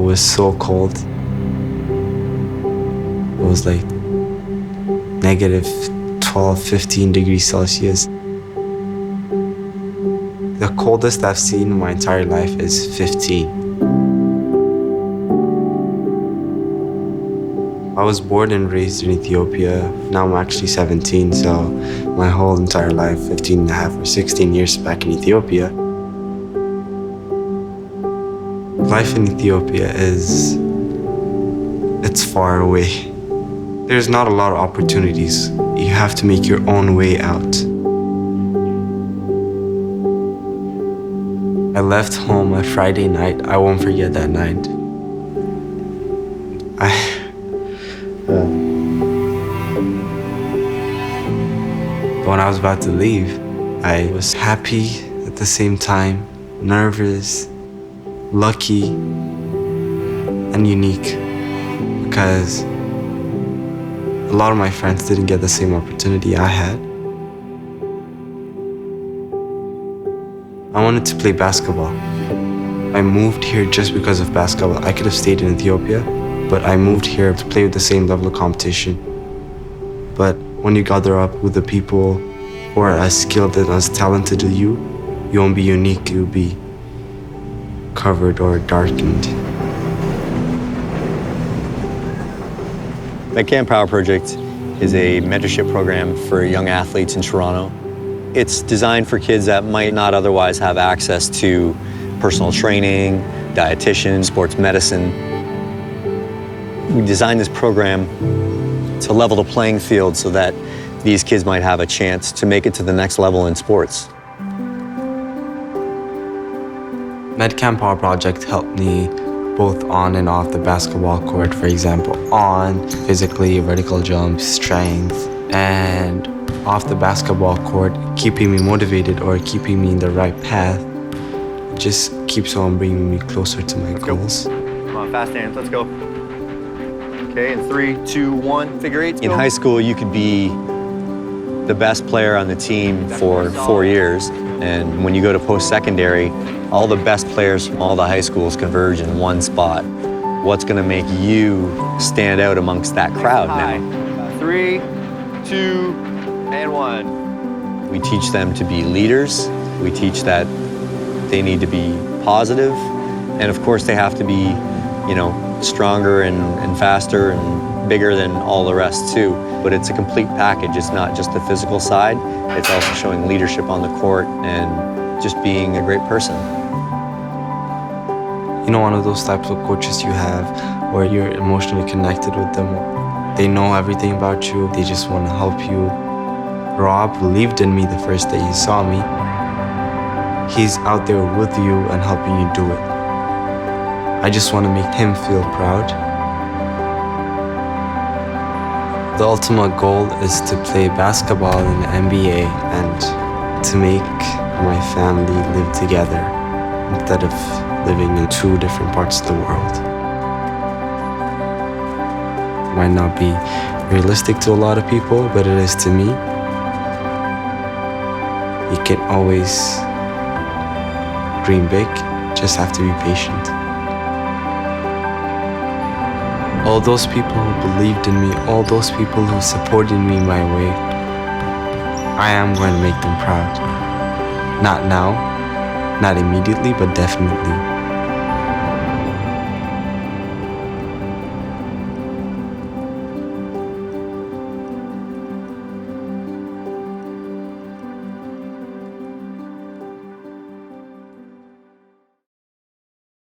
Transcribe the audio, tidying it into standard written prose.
It was so cold. It was like negative 12, 15 degrees Celsius. The coldest I've seen in my entire life is 15. I was born and raised in Ethiopia. Now I'm actually 17, so my whole entire life, 15 and a half or 16 years back in Ethiopia. Life in Ethiopia it's far away. There's not a lot of opportunities. You have to make your own way out. I left home a Friday night. I won't forget that night. When I was about to leave, I was happy at the same time, nervous, lucky, and unique, because a lot of my friends didn't get the same opportunity I had. I wanted to play basketball. I moved here just because of basketball. I could have stayed in Ethiopia, but I moved here to play with the same level of competition. But when you gather up with the people who are as skilled and as talented as you won't be unique, you'll be covered or darkened. Medcan Power Project is a mentorship program for young athletes in Toronto. It's designed for kids that might not otherwise have access to personal training, dietitian, sports medicine. We designed this program to level the playing field so that these kids might have a chance to make it to the next level in sports. Medcan Power Project helped me both on and off the basketball court. For example, on physically, vertical jumps, strength, and off the basketball court, keeping me motivated or keeping me in the right path. It just keeps on bringing me closer to my goals. Come on, fast hands, let's go. Okay, in 3, 2, 1, figure eights, go. In high school, you could be the best player on the team for 4 years. And when you go to post-secondary, all the best players from all the high schools converge in one spot. What's gonna make you stand out amongst that crowd now? 3, 2, and 1. We teach them to be leaders. We teach that they need to be positive. And of course they have to be, stronger and faster and bigger than all the rest too. But it's a complete package. It's not just the physical side. It's also showing leadership on the court and just being a great person. One of those types of coaches you have where you're emotionally connected with them. They know everything about you. They just want to help you. Rob believed in me the first day he saw me. He's out there with you and helping you do it. I just want to make him feel proud. The ultimate goal is to play basketball in the NBA and to make my family live together instead of living in 2 different parts of the world. It might not be realistic to a lot of people, but it is to me. You can always dream big, just have to be patient. All those people who believed in me, all those people who supported me my way, I am going to make them proud. Not now, not immediately, but definitely.